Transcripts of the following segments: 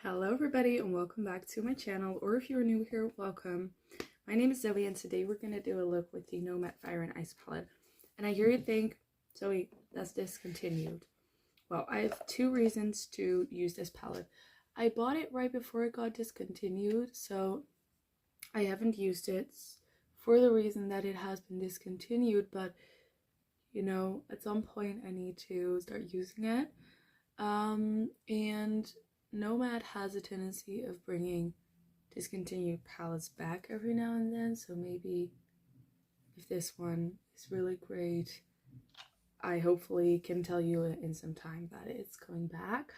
Hello everybody and welcome back to my channel, or if you're new here, welcome. My name is Zoe and today we're going to do a look with the Nomad Fire and Ice palette. And I hear you think, Zoe, that's discontinued. Well, I have two reasons to use this palette. I bought it right before it got discontinued, so I haven't used it for the reason that it has been discontinued, but you know, at some point I need to start using it. And Nomad has a tendency of bringing discontinued palettes back every now and then, so maybe if this one is really great, I hopefully can tell you in some time that it's coming back.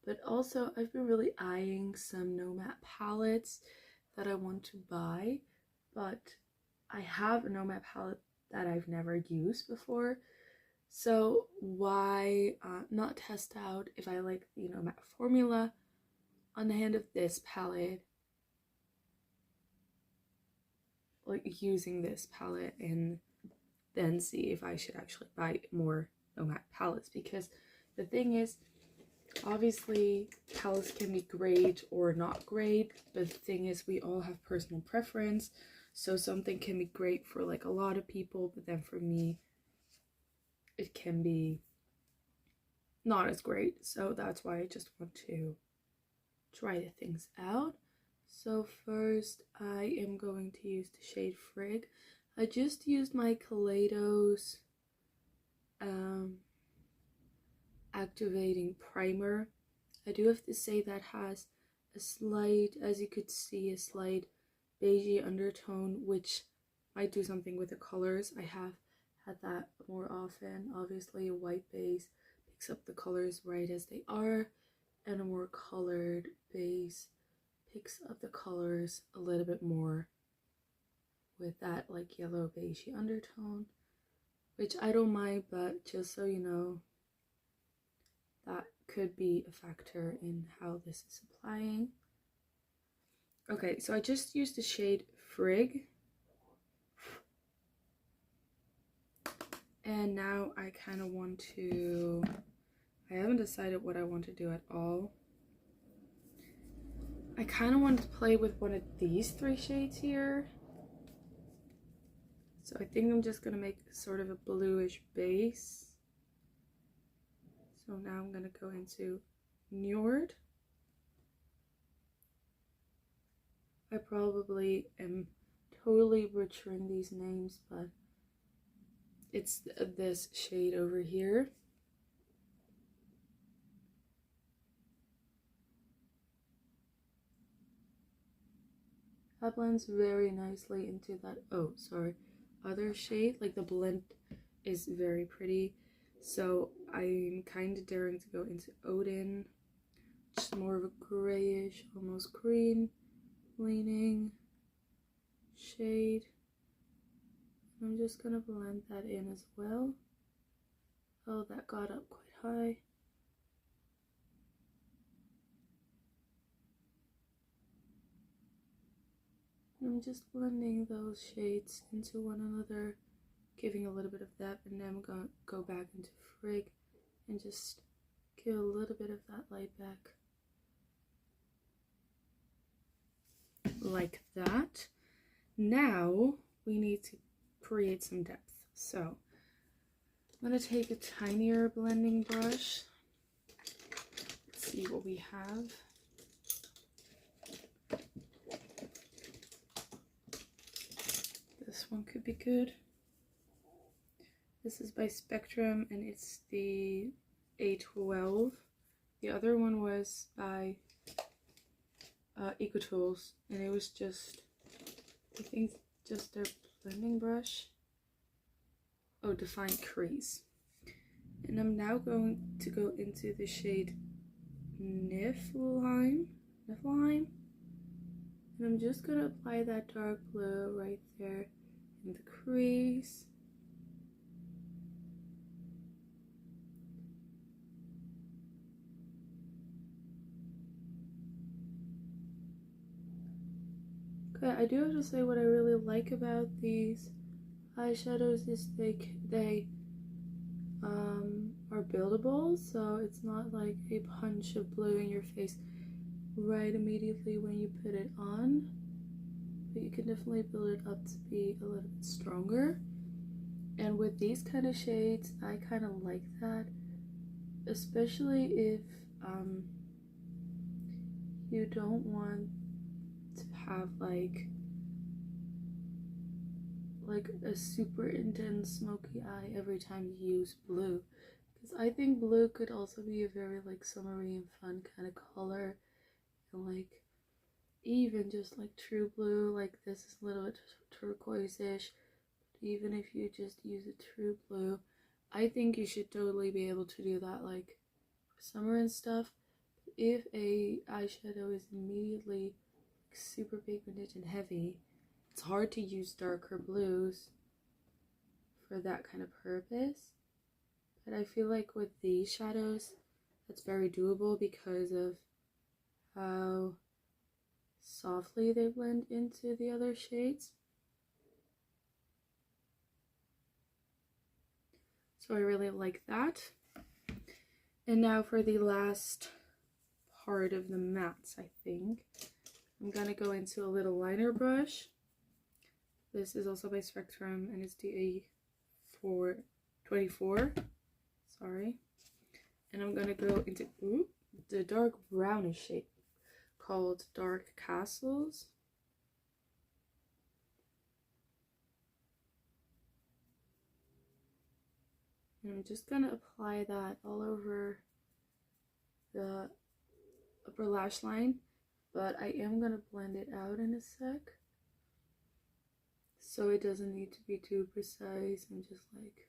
But also, I've been really eyeing some Nomad palettes that I want to buy, but I have a Nomad palette that I've never used before. So why not test out if I like the Nomad formula on the hand of this palette, like using this palette, and then see if I should actually buy more Nomad palettes. Because the thing is, obviously palettes can be great or not great, but the thing is we all have personal preference. So something can be great for like a lot of people, but then for me it can be not as great. So that's why I just want to try the things out. So first I am going to use the shade Frig. I just used my Kaleidos activating primer. I do have to say that has a slight, as you could see, a slight beigey undertone, which might do something with the colors. I have had that more often. Obviously a white base picks up the colors right as they are, and a more colored base picks up the colors a little bit more with that like yellow beigey undertone, which I don't mind, but just so you know, that could be a factor in how this is applying. Okay, so I just used the shade Frig, and now I kind of want to, I haven't decided what I want to do at all. I kind of want to play with one of these three shades here. So I think I'm just going to make sort of a bluish base. So now I'm going to go into Njord. I probably am totally butchering these names, but it's this shade over here. That blends very nicely into that, oh sorry, other shade. Like the blend is very pretty. So I'm kind of daring to go into Odin, which is more of a grayish, almost green leaning shade. I'm just gonna blend that in as well. Oh, that got up quite high. I'm just blending those shades into one another, giving a little bit of that, and then I'm gonna go back into Frig and just give a little bit of that light back. Like that. Now we need to create some depth. So I'm going to take a tinier blending brush. Let's see what we have. This one could be good. This is by Spectrum and it's the A12. The other one was by EcoTools, and it was just, I think, just their blending brush. Oh, Define Crease. And I'm now going to go into the shade Niflheim. And I'm just going to apply that dark blue right there in the crease. Okay, I do have to say what I really like about these eyeshadows is they are buildable, so it's not like a punch of blue in your face right immediately when you put it on, but you can definitely build it up to be a little bit stronger. And with these kind of shades, I kind of like that, especially if you don't want to have like a super intense smoky eye every time you use blue, because I think blue could also be a very like summery and fun kind of color, and like even just like true blue, like this is a little bit turquoise-ish, but even if you just use a true blue, I think you should totally be able to do that like for summer and stuff. If a eyeshadow is immediately like, super pigmented and heavy, it's hard to use darker blues for that kind of purpose. But I feel like with these shadows, that's very doable because of how softly they blend into the other shades. So I really like that. And now for the last part of the mattes, I think I'm gonna go into a little liner brush. This is also by Spectrum and it's the A424. Sorry. And I'm gonna go into the dark brownish shade called Dark Castles. And I'm just gonna apply that all over the upper lash line, but I am gonna blend it out in a sec, so it doesn't need to be too precise. I'm just like,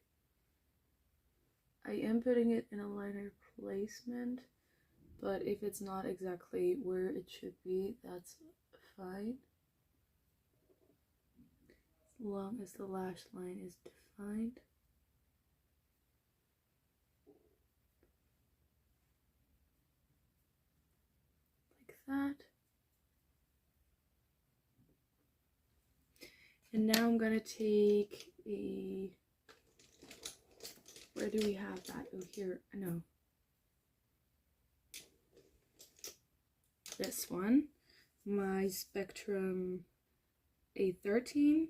I am putting it in a liner placement, but if it's not exactly where it should be, that's fine, as long as the lash line is defined. Like that. And now I'm gonna take a, where do we have that? Oh, here, no. This one, my Spectrum A13.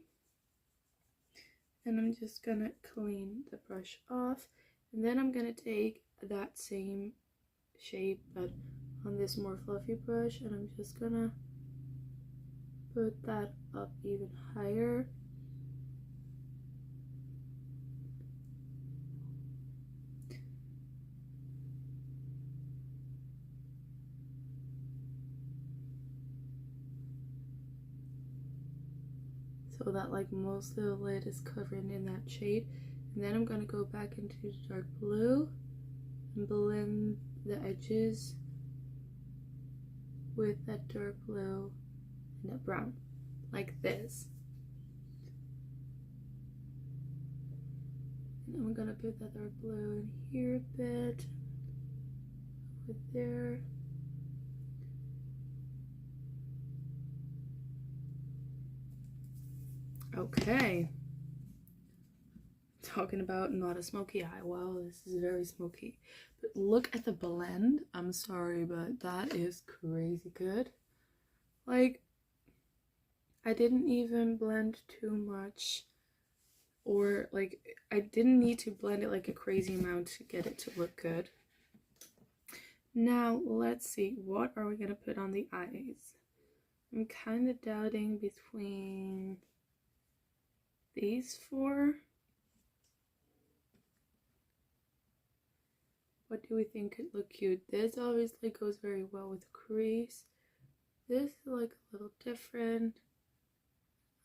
And I'm just gonna clean the brush off. And then I'm gonna take that same shape, but on this more fluffy brush, and I'm just gonna put that up even higher. So that like most of the lid is covered in that shade. And then I'm gonna go back into the dark blue and blend the edges with that dark blue and that brown, like this. And I'm gonna put that dark blue in here a bit, over there. Okay. Talking about not a smoky eye. Wow, this is very smoky. But look at the blend. I'm sorry, but that is crazy good. Like, I didn't even blend too much, or like I didn't need to blend it like a crazy amount to get it to look good. Now let's see, what are we gonna put on the eyes? I'm kind of doubting between these four. What do we think could look cute? This obviously goes very well with the crease. This is like a little different.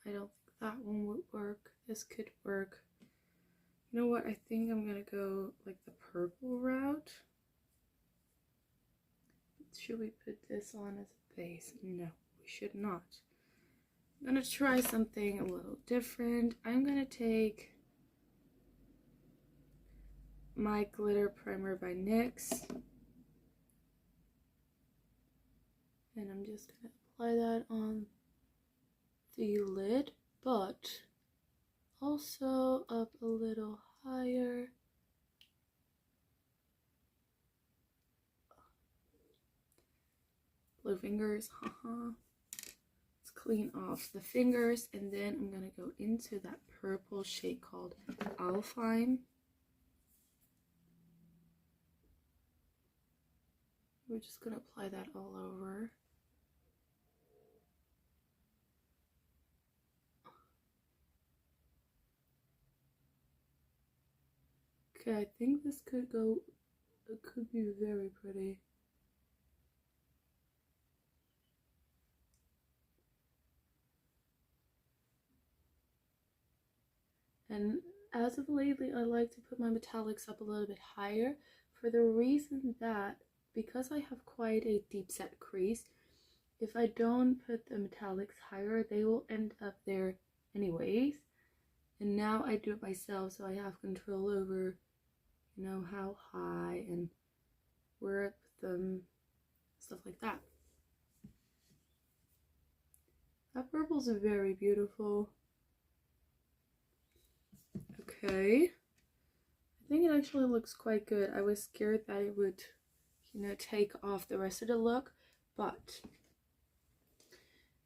I don't think that one would work. This could work. You know what? I think I'm gonna go like the purple route. Should we put this on as a base? No, we should not. I'm gonna try something a little different. I'm gonna take my glitter primer by NYX, and I'm just gonna apply that on the lid, but also up a little higher. blue fingers, haha. Let's clean off the fingers, and then I'm gonna go into that purple shade called Alpine. We're just gonna apply that all over. Okay, I think this could go, it could be very pretty. And as of lately, I like to put my metallics up a little bit higher for the reason that because I have quite a deep set crease, if I don't put the metallics higher, they will end up there anyways. And now I do it myself, so I have control over, you know, how high and where I put them, stuff like that. That purple's very beautiful. Okay. I think it actually looks quite good. I was scared that it would, you know, take off the rest of the look, but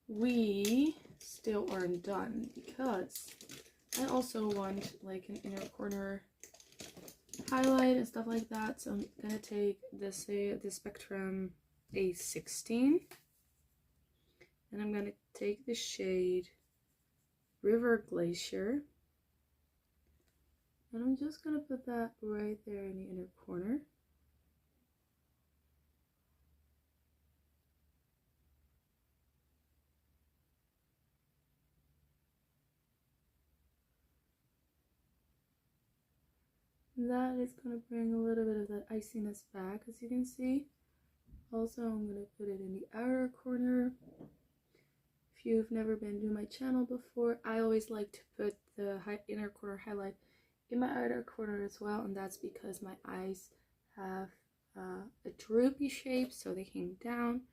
we still aren't done because I also want like an inner corner highlight and stuff like that. So I'm gonna take this Spectrum A16 and I'm gonna take the shade River Glacier, and I'm just gonna put that right there in the inner corner. That is going to bring a little bit of that iciness back, as you can see. Also, I'm going to put it in the outer corner. If you've never been to my channel before, I always like to put the inner corner highlight in my outer corner as well, and that's because my eyes have a droopy shape, so they hang down.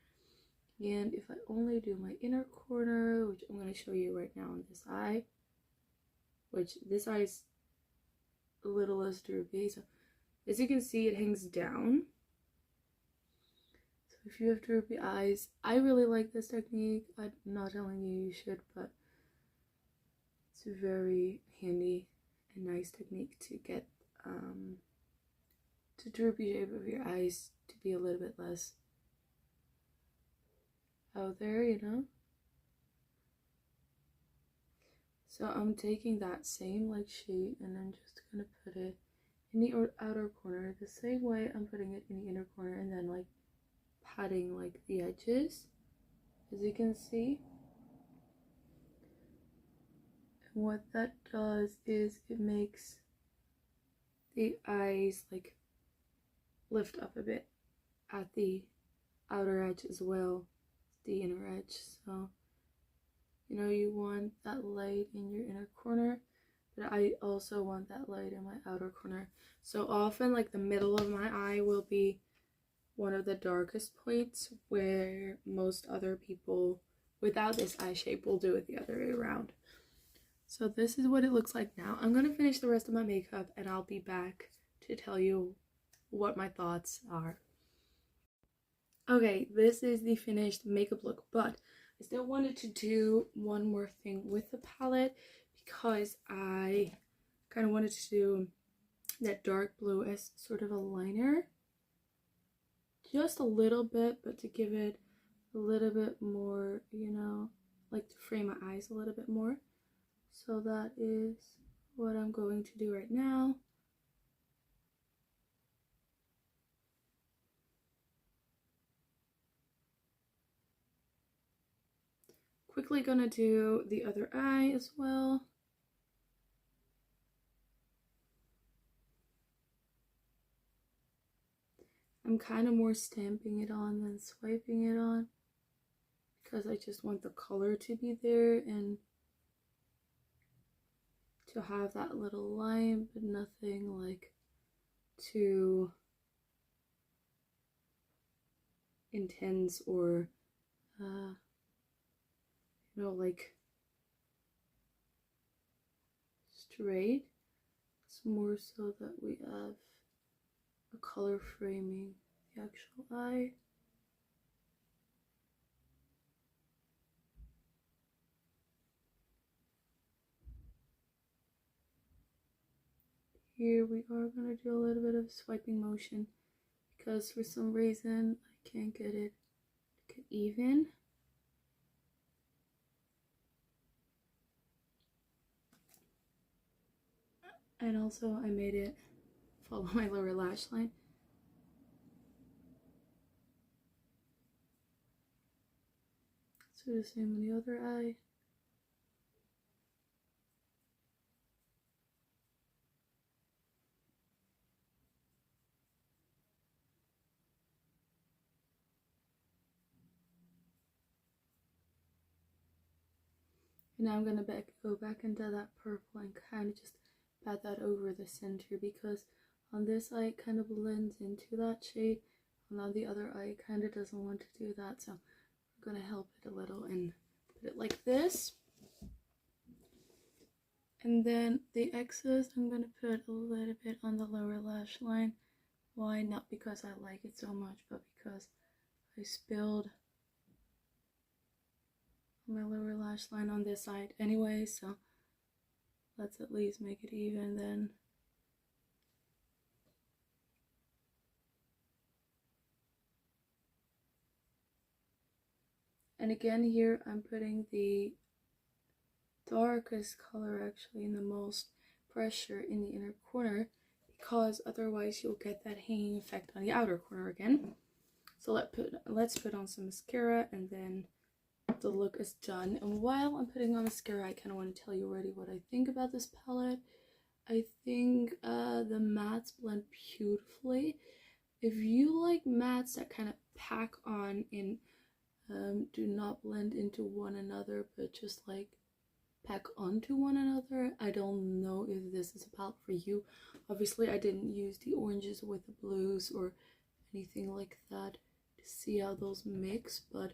And if I only do my inner corner, which I'm going to show you right now on this eye, which this eye is a little less droopy, so as you can see, it hangs down. So if you have droopy eyes, I really like this technique. I'm not telling you you should, but it's a very handy and nice technique to get the droopy shape of your eyes to be a little bit less out there, you know. So I'm taking that same like sheet and I'm just gonna put it in the outer corner the same way I'm putting it in the inner corner, and then like patting like the edges, as you can see. And what that does is it makes the eyes like lift up a bit at the outer edge as well as the inner edge. So you know, you want that light in your inner corner, but I also want that light in my outer corner. So often like the middle of my eye will be one of the darkest points, where most other people without this eye shape will do it the other way around. So this is what it looks like now. I'm gonna finish the rest of my makeup and I'll be back to tell you what my thoughts are. Okay, this is the finished makeup look, but I still wanted to do one more thing with the palette because I kind of wanted to do that dark blue as sort of a liner. Just a little bit, but to give it a little bit more, you know, like to frame my eyes a little bit more. So that is what I'm going to do right now. Quickly gonna do the other eye as well. I'm kind of more stamping it on than swiping it on because I just want the color to be there and to have that little line, but nothing like too intense or you know, like straight. It's more so that we have a color framing the actual eye. here we are going to do a little bit of swiping motion because for some reason I can't get it to get even. And also I made it follow my lower lash line. Let's do the same on the other eye. And now I'm going to go back into that purple and kind of just pat that over the center, because on this eye it kind of blends into that shade, and on the other eye it kind of doesn't want to do that. So I'm going to help it a little and put it like this. And then the excess I'm going to put a little bit on the lower lash line. Why? Not because I like it so much, but because I spilled my lower lash line on this side anyway, so let's at least make it even then. And again here I'm putting the darkest color actually in the most pressure in the inner corner, because otherwise you'll get that hanging effect on the outer corner again. So let's put on some mascara, and then the look is done. And while I'm putting on mascara, I kind of want to tell you already what I think about this palette. I think the mattes blend beautifully. If you like mattes that kind of pack on and do not blend into one another, but just like pack onto one another, I don't know if this is a palette for you. Obviously I didn't use the oranges with the blues or anything like that to see how those mix, but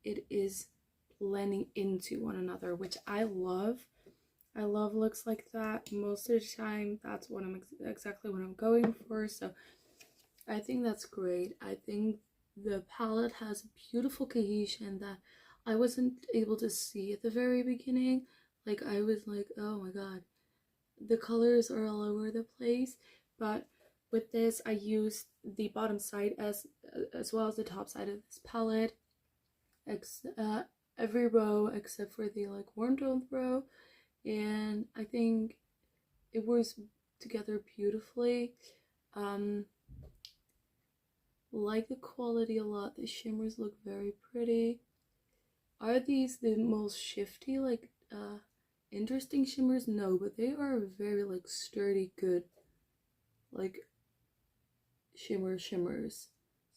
it is blending into one another, which I love. I love looks like that. Most of the time that's what I'm exactly what I'm going for, so I think that's great. I think the palette has a beautiful cohesion that I wasn't able to see at the very beginning. Like I was like, oh my god, the colors are all over the place. But with this I used the bottom side as well as the top side of this palette, every row except for the like warm toned row, and I think it was together beautifully. Like the quality a lot. The shimmers look very pretty. Are these the most shifty, like interesting shimmers? No, but they are very like sturdy, good like shimmers.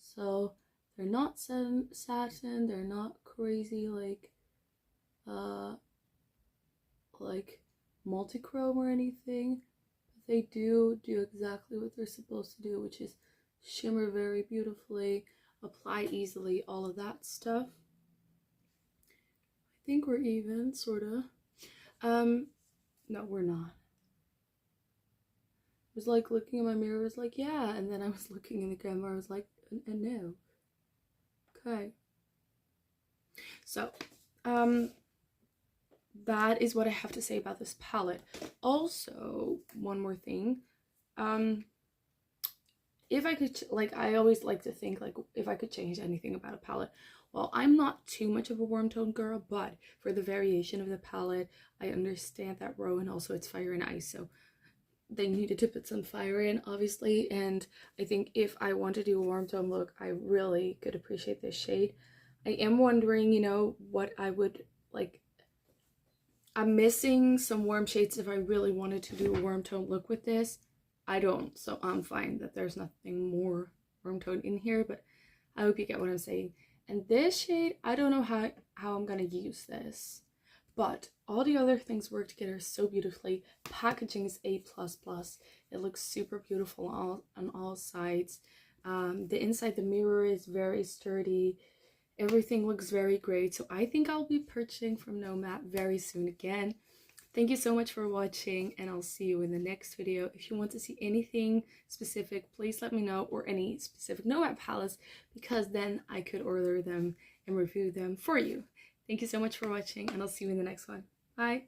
So they're not satin, they're not crazy like multi-chrome or anything, but they do exactly what they're supposed to do, which is shimmer very beautifully, apply easily, all of that stuff. I think we're even, sorta. No, we're not. I was like looking in my mirror, I was like, yeah, and then I was looking in the camera, I was like, no. Okay. So, that is what I have to say about this palette. Also, one more thing. If I could, like, I always like to think, like, if I could change anything about a palette. Well, I'm not too much of a warm tone girl, but for the variation of the palette, I understand that row, and also it's fire and ice, so they needed to put some fire in, obviously. And I think if I want to do a warm tone look, I really could appreciate this shade. I am wondering, you know, what I would like. I'm missing some warm shades if I really wanted to do a warm tone look with this. I don't, so I'm fine that there's nothing more warm tone in here, but I hope you get what I'm saying. And this shade, I don't know how I'm gonna use this, but all the other things work together so beautifully. Packaging is A++. It looks super beautiful on all sides. The inside, the mirror is very sturdy. Everything looks very great. So I think I'll be purchasing from Nomad very soon again. Thank you so much for watching, and I'll see you in the next video. If you want to see anything specific, please let me know, or any specific Nomad palettes, because then I could order them and review them for you. Thank you so much for watching, and I'll see you in the next one. Bye!